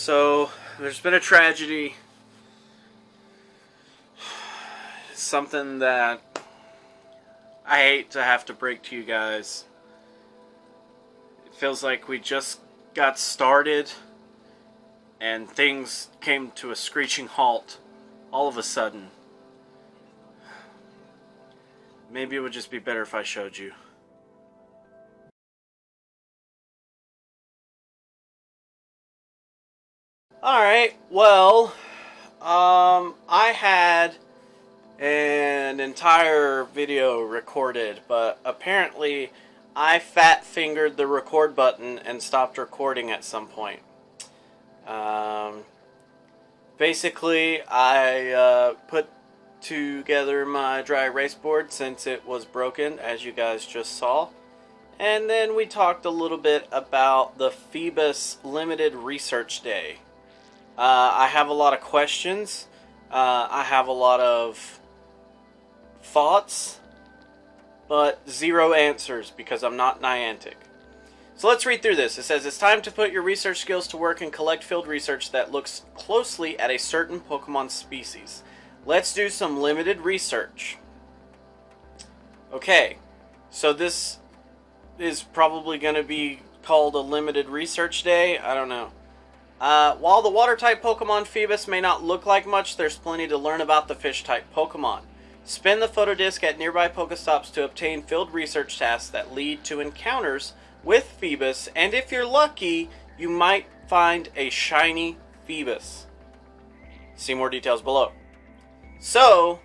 So, there's been a tragedy. Something that I hate to have to break to you guys. It feels like we just got started and things came to a screeching halt all of a sudden. Maybe it would just be better if I showed you. Alright, well, I had an entire video recorded, but apparently I fat fingered the record button and stopped recording at some point. Basically, I put together my dry erase board since it was broken, as you guys just saw. And then we talked a little bit about the Phoebus Limited Research Day. I have a lot of questions. I have a lot of thoughts, but zero answers because I'm not Niantic. So let's read through this. It says, it's time to put your research skills to work and collect field research that looks closely at a certain Pokemon species. Let's do some limited research. Okay, so this is probably going to be called a limited research day. I don't know. While the water-type Pokemon Phoebus may not look like much, there's plenty to learn about the fish-type Pokemon. Spin the photodisc at nearby Pokestops to obtain field research tasks that lead to encounters with Phoebus, and if you're lucky, you might find a shiny Phoebus. See more details below. So,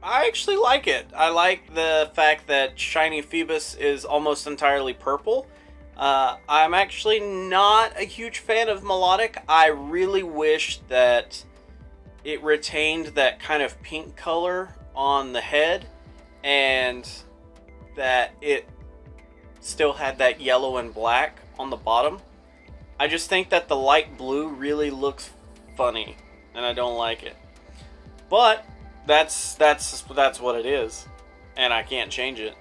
I actually like it. I like the fact that shiny Phoebus is almost entirely purple. I'm actually not a huge fan of Melodic. I really wish that it retained that kind of pink color on the head and that it still had that yellow and black on the bottom. I just think that the light blue really looks funny and I don't like it. But that's what it is, and I can't change it.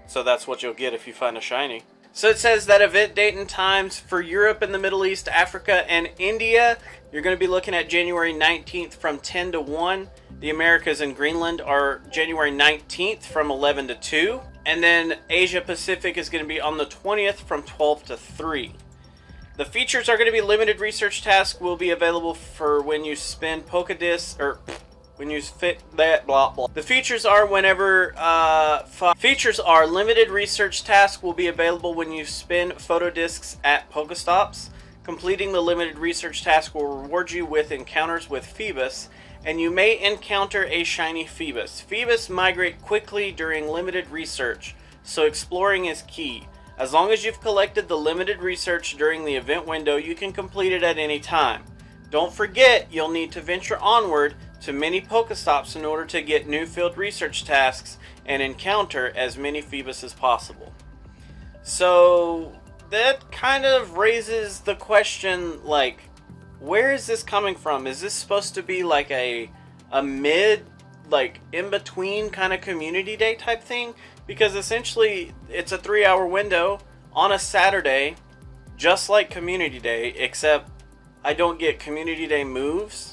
So that's what you'll get if you find a shiny. So it says that event date and times for Europe and the Middle East, Africa, and India, you're going to be looking at January 19th from 10 to 1. The Americas and Greenland are January 19th from 11 to 2. And then Asia Pacific is going to be on the 20th from 12 to 3. The features are going to be limited research tasks will be available for when you spin Pokedisc, or when you fit that blah blah. The features are features are limited research tasks will be available when you spin photodiscs at Pokestops. Completing the limited research task will reward you with encounters with Phoebus, and you may encounter a shiny Phoebus. Phoebus migrate quickly during limited research, so exploring is key. As long as you've collected the limited research during the event window, you can complete it at any time. Don't forget, you'll need to venture onward to many Pokestops in order to get new field research tasks and encounter as many Phoebus as possible. So that kind of raises the question, like, where is this coming from? Is this supposed to be like a mid, like in-between kind of community day type thing? Because essentially it's a 3-hour window on a Saturday, just like community day, except I don't get community day moves.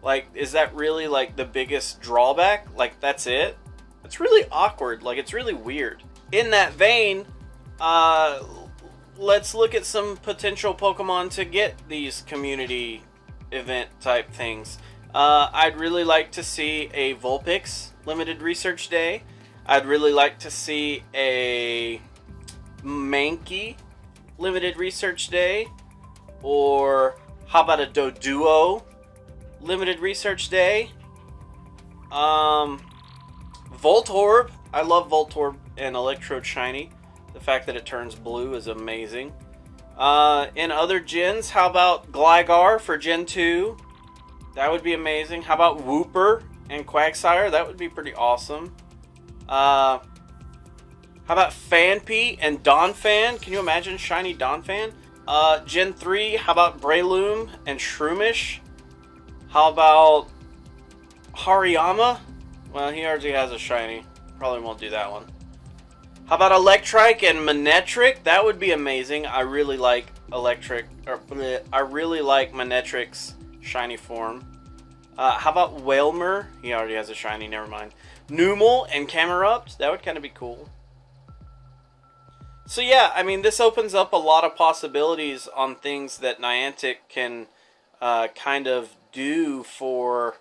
Like, is that really like the biggest drawback? Like, that's it? It's really awkward. Like, it's really weird. In that vein, let's look at some potential Pokemon to get these community event type things. I'd really like to see a Vulpix limited research day. I'd really like to see a Mankey limited research day. Or how about a Doduo limited research day? Voltorb. I love Voltorb and Electrode Shiny. The fact that it turns blue is amazing. In other gens, how about Gligar for Gen 2? That would be amazing. How about Wooper and Quagsire? That would be pretty awesome. How about Fanpy and Donphan? Can you imagine shiny Donphan? Gen 3, how about Breloom and Shroomish? How about Hariyama? Well, he already has a shiny. Probably won't do that one. How about Electrike and Manectric? That would be amazing. I really like I really like Manetric's shiny form. How about Whalmer? He already has a shiny, never mind. Numel and Camerupt? That would kind of be cool. So yeah, I mean, this opens up a lot of possibilities on things that Niantic can kind of do for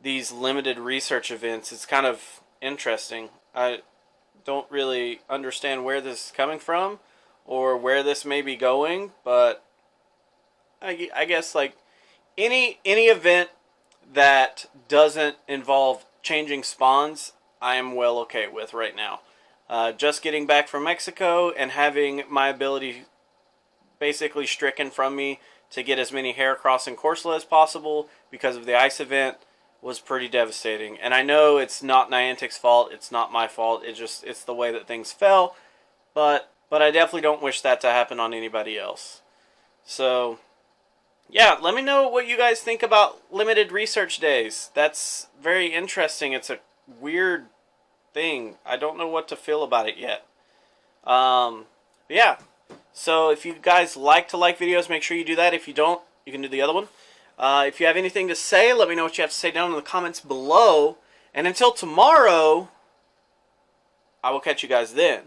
these limited research events. It's kind of interesting. I don't really understand where this is coming from or where this may be going, but I guess like any event that doesn't involve changing spawns, I am well okay with right now. Just getting back from Mexico and having my ability basically stricken from me to get as many Heracross and Corsola as possible because of the ice event was pretty devastating. And I know it's not Niantic's fault, it's not my fault, it's the way that things fell, but I definitely don't wish that to happen on anybody else. So yeah, let me know what you guys think about limited research days. That's very interesting. It's a weird thing. I don't know what to feel about it yet. Yeah. So if you guys like to like videos, make sure you do that. If you don't, you can do the other one. If you have anything to say, let me know what you have to say down in the comments below. And until tomorrow, I will catch you guys then.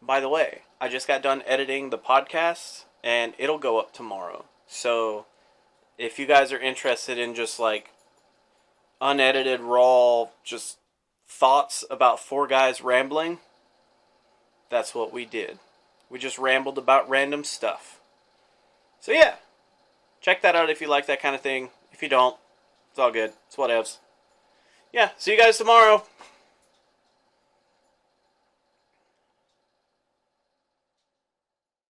By the way, I just got done editing the podcast, and it'll go up tomorrow. So if you guys are interested in just like unedited, raw, just thoughts about four guys rambling, that's what we did. We just rambled about random stuff. So yeah, check that out if you like that kind of thing. If you don't, it's all good. It's whatevs. Yeah, see you guys tomorrow.